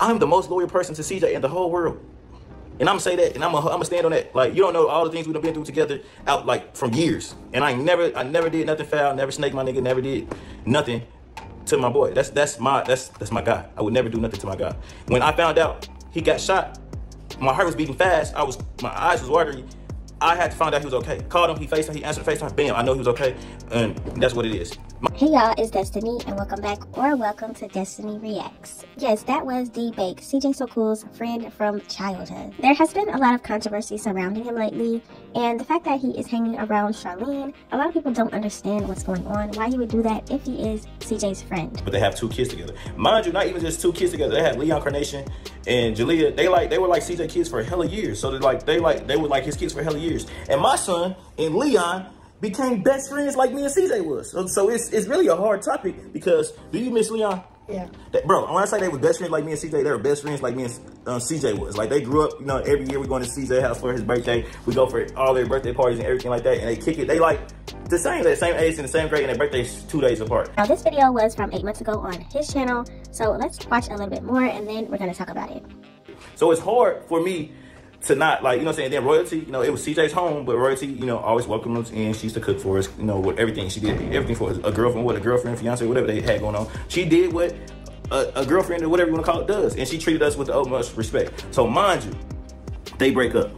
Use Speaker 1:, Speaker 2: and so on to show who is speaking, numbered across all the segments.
Speaker 1: I'm the most loyal person to CJ in the whole world. And I'm gonna say that, and I'm gonna stand on that. Like, you don't know all the things we've been through together out like from years. And I never did nothing foul, never snaked my nigga, never did nothing to my boy. That's my guy. I would never do nothing to my guy. When I found out he got shot, my heart was beating fast. My eyes was watering. I had to find out he was okay. Called him, he FaceTime, he answered FaceTime, bam, I know he was okay, and that's what it is.
Speaker 2: Hey y'all, it's Destiny, and welcome back, or welcome to Destiny Reacts. Yes, that was DBAKE, CJ So Cool's friend from childhood. There has been a lot of controversy surrounding him lately, and the fact that he is hanging around Charlene, a lot of people don't understand what's going on, why he would do that if he is CJ's friend.
Speaker 1: But they have 2 kids together. Mind you, not even just 2 kids together. They have Leon Carnation and Jalea. They were like CJ kids for a hella years. So they were like his kids for a hella years. And my son and Leon became best friends like me and CJ was. So it's really a hard topic because, do you miss Leon?
Speaker 2: Yeah.
Speaker 1: Bro, when I say they were best friends like me and CJ, they were best friends like me and CJ was. Like, they grew up, you know, every year we going to CJ's house for his birthday. We go for all their birthday parties and everything like that. And they kick it. They like the same age and the same grade, and their birthday's 2 days apart.
Speaker 2: Now, this video was from 8 months ago on his channel. So let's watch a little bit more and then we're going to talk about it.
Speaker 1: So it's hard for me to not, like, you know what I'm saying, then Royalty, you know, it was CJ's home, but Royalty, you know, always welcomed us in. She used to cook for us, you know, with everything. She did everything for us. A girlfriend, fiance, whatever they had going on. She did what a girlfriend or whatever you want to call it does, and she treated us with the utmost respect. So mind you, they break up.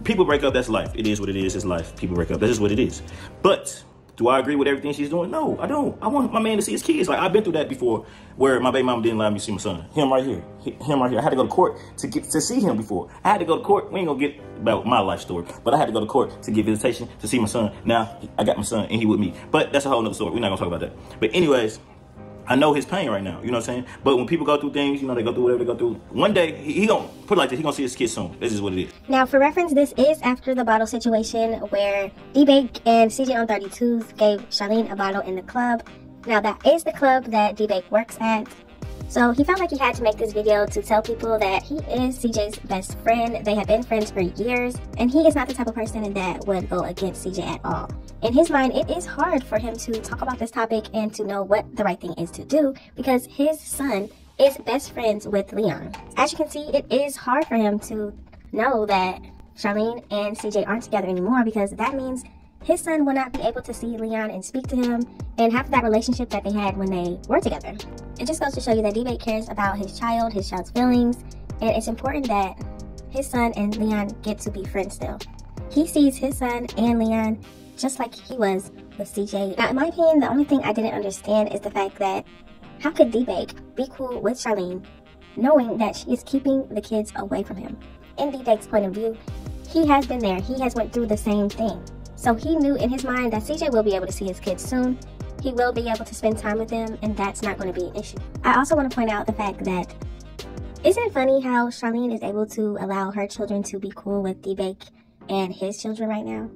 Speaker 1: People break up, that's life. It is what it is, it's life. People break up, that's just what it is. But do I agree with everything she's doing? No, I don't. I want my man to see his kids. Like, I've been through that before, where my baby mama didn't allow me to see my son. Him right here. Him right here. I had to go to court to see him before. I had to go to court. We ain't gonna get about my life story, but I had to go to court to get visitation to see my son. Now, I got my son and he with me. But that's a whole nother story. We're not gonna talk about that. But anyways, I know his pain right now, you know what I'm saying? But when people go through things, you know, they go through whatever they go through. One day, he gonna, put it like this, he gonna see his kids soon. This is what it is.
Speaker 2: Now, for reference, this is after the bottle situation where DBAKE and CJ on 32s gave Charlene a bottle in the club. Now, that is the club that DBAKE works at. So he felt like he had to make this video to tell people that he is CJ's best friend. They have been friends for years, and he is not the type of person that would go against CJ at all. In his mind, it is hard for him to talk about this topic and to know what the right thing is to do because his son is best friends with Leon. As you can see, it is hard for him to know that Charlene and CJ aren't together anymore because that means his son will not be able to see Leon and speak to him and have that relationship that they had when they were together. It just goes to show you that DBAKE cares about his child's feelings, and it's important that his son and Leon get to be friends still. He sees his son and Leon just like he was with CJ. Now, in my opinion, the only thing I didn't understand is the fact that how could DBAKE be cool with Charlene knowing that she is keeping the kids away from him? In DBAKE's point of view, he has been there. He has went through the same thing. So he knew in his mind that CJ will be able to see his kids soon. He will be able to spend time with them, and that's not going to be an issue. I also want to point out the fact that, isn't it funny how Charlene is able to allow her children to be cool with DBAKE and his children right now,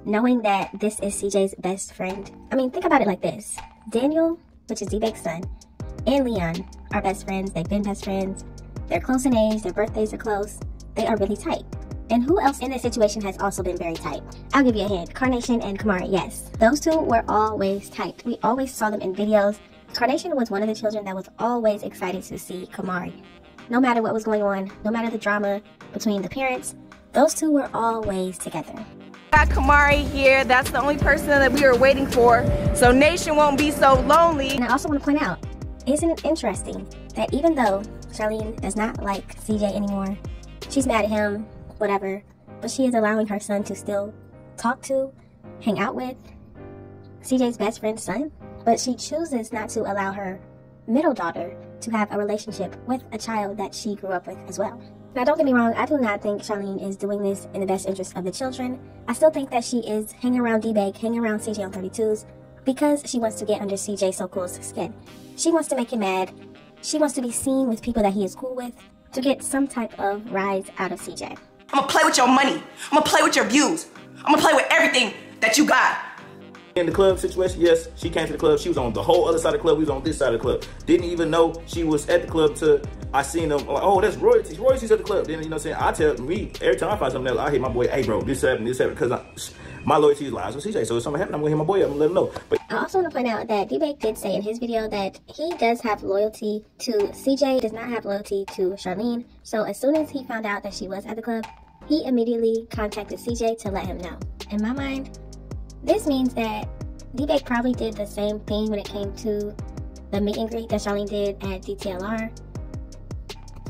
Speaker 2: knowing that this is CJ's best friend? I mean, think about it like this. Daniel, which is DBAKE's son, and Leon are best friends. They've been best friends. They're close in age. Their birthdays are close. They are really tight. And who else in this situation has also been very tight? I'll give you a hint. Carnation and Kamari, yes. Those two were always tight. We always saw them in videos. Carnation was one of the children that was always excited to see Kamari. No matter what was going on, no matter the drama between the parents, those two were always together.
Speaker 3: Got Kamari here. That's the only person that we are waiting for, so Nation won't be so lonely.
Speaker 2: And I also want to point out, isn't it interesting that even though Charlene does not like CJ anymore, she's mad at him, whatever, but she is allowing her son to still talk to, hang out with CJ's best friend's son, but she chooses not to allow her middle daughter to have a relationship with a child that she grew up with as well. Now, don't get me wrong, I do not think Charlene is doing this in the best interest of the children. I still think that she is hanging around DBAKE, hanging around CJ on 32s, because she wants to get under CJ So Cool's skin. She wants to make him mad. She wants to be seen with people that he is cool with to get some type of rise out of CJ.
Speaker 4: I'm gonna play with your money. I'm gonna play with your views. I'm gonna play with everything that you got.
Speaker 1: In the club situation, yes, she came to the club. She was on the whole other side of the club. We was on this side of the club. Didn't even know she was at the club till I seen them. Like, oh, that's Royalty. Royalty's at the club. Then, you know what I'm saying? I tell me, every time I find something else, I hit my boy, hey, bro, this happened, because my loyalty lies with CJ. So if something happens, I'm gonna hit my boy up and let him know. But
Speaker 2: I also want to point out that DBAKE did say in his video that he does have loyalty to CJ, does not have loyalty to Charlene. So as soon as he found out that she was at the club, he immediately contacted CJ to let him know. In my mind, this means that DBAKE probably did the same thing when it came to the meet and greet that Charlene did at DTLR.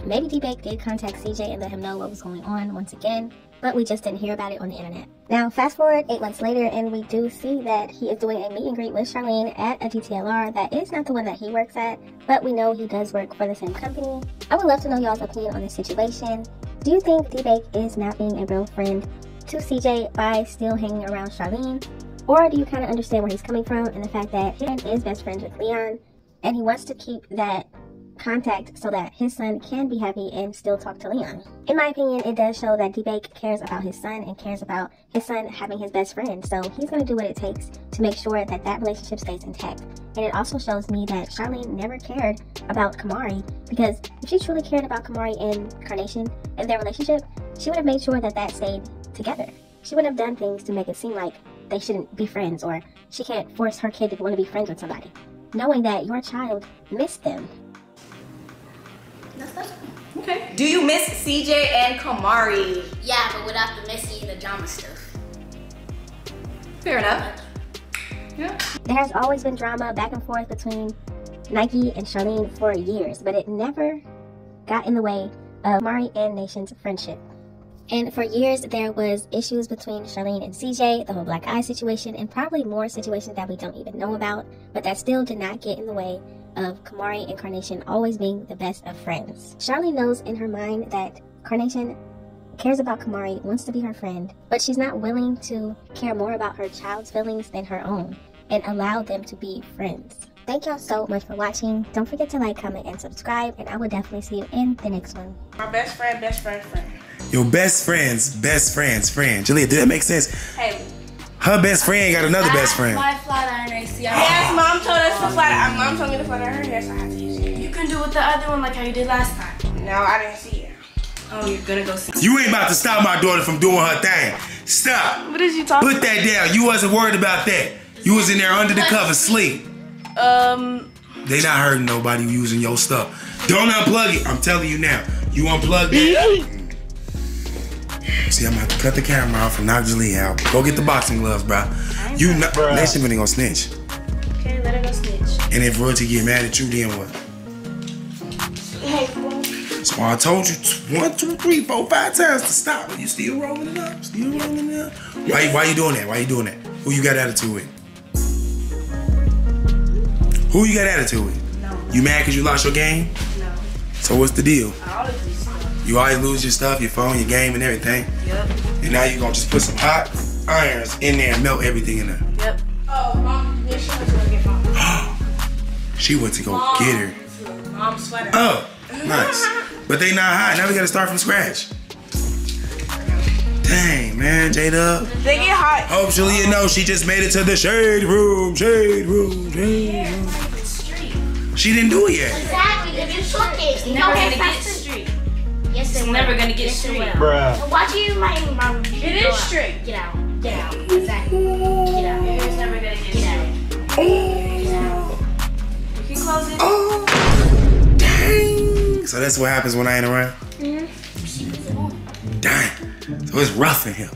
Speaker 2: Maybe DBAKE did contact CJ and let him know what was going on once again, but we just didn't hear about it on the internet. Now, fast forward 8 months later, and we do see that he is doing a meet and greet with Charlene at a DTLR that is not the one that he works at, but we know he does work for the same company. I would love to know y'all's opinion on this situation. Do you think DBAKE is not being a real friend to CJ by still hanging around Charlene? Or do you kind of understand where he's coming from and the fact that he is best friends with Leon, and he wants to keep that contact so that his son can be happy and still talk to Leon? In my opinion, it does show that DBAKE cares about his son and cares about his son having his best friend. So he's going to do what it takes to make sure that that relationship stays intact. And it also shows me that Charlene never cared about Kamari, because if she truly cared about Kamari and Carnation and their relationship, she would have made sure that that stayed together. She wouldn't have done things to make it seem like they shouldn't be friends, or she can't force her kid to want to be friends with somebody, knowing that your child missed them.
Speaker 3: Okay. Do you miss CJ and Kamari?
Speaker 5: Yeah, but without the messy and the drama stuff.
Speaker 3: Fair enough. Yeah.
Speaker 2: There has always been drama back and forth between Nike and Charlene for years, but it never got in the way of Kamari and Nation's friendship. And for years, there was issues between Charlene and CJ, the whole black eye situation, and probably more situations that we don't even know about, but that still did not get in the way of Kamari and Carnation always being the best of friends. Charlene knows in her mind that Carnation cares about Kamari, wants to be her friend, but she's not willing to care more about her child's feelings than her own and allow them to be friends. Thank y'all so much for watching. Don't forget to like, comment, and subscribe, and I will definitely see you in the next one.
Speaker 4: My best friend, friend.
Speaker 6: Your best friend's best friend's friend. Julia, did that make sense?
Speaker 4: Hey.
Speaker 6: Her best friend got another best friend.
Speaker 5: My flat iron AC.
Speaker 4: Yes, mom told us to flat. Mom told me to flat iron her hair, so I have to use it.
Speaker 5: You can do with the other one like how you did last time.
Speaker 4: No, I didn't see it.
Speaker 3: Oh, you're gonna go see.
Speaker 6: You ain't about to stop my daughter from doing her thing. Stop.
Speaker 3: What is you talking?
Speaker 6: Put that down. You wasn't worried about that. You was in there under the cover, sleep. They not hurting nobody using your stuff. Don't unplug it. I'm telling you now. You unplug that. See, I'm gonna have to cut the camera off and knock Julie out. Go get the boxing gloves, bro. You not, Nation really gonna snitch.
Speaker 5: Okay, let her go snitch.
Speaker 6: And if Royalty get mad at you, then what? So I told you 1, 2, 3, 4, 5 times to stop. You still rolling it up? Still rolling it up? Why you doing that? Why you doing that? Who you got attitude with? Who you got attitude with?
Speaker 3: No.
Speaker 6: You mad because you lost your game?
Speaker 3: No.
Speaker 6: So what's the deal?
Speaker 3: I always do stuff.
Speaker 6: You always lose your stuff, your phone, your game, and everything.
Speaker 3: Yep.
Speaker 6: And now you gonna just put some hot irons in there and melt everything in there.
Speaker 3: Yep.
Speaker 4: Oh, mom, yeah, she went to go get mom.
Speaker 6: She went to go get her.
Speaker 4: Mom's sweater.
Speaker 6: Oh, nice. But they not hot. Now we gotta start from scratch. Dang, man, J-Dub.
Speaker 4: They get hot.
Speaker 6: Hope Julia knows she just made it to the shade room, shade room, shade room. She didn't do it yet.
Speaker 5: Exactly. If you took it,
Speaker 3: It's never gonna get straight.
Speaker 5: Yes,
Speaker 3: It's never gonna get straight.
Speaker 1: bruh.
Speaker 5: Watch you, my
Speaker 4: It is straight.
Speaker 5: Get out. Get out. Exactly. Get out.
Speaker 3: Your hair's never gonna get
Speaker 5: Get
Speaker 3: straight.
Speaker 5: out. Get out.
Speaker 3: You can close it.
Speaker 6: Oh, dang. So that's what happens when I ain't around? Dang. So it's rough in here.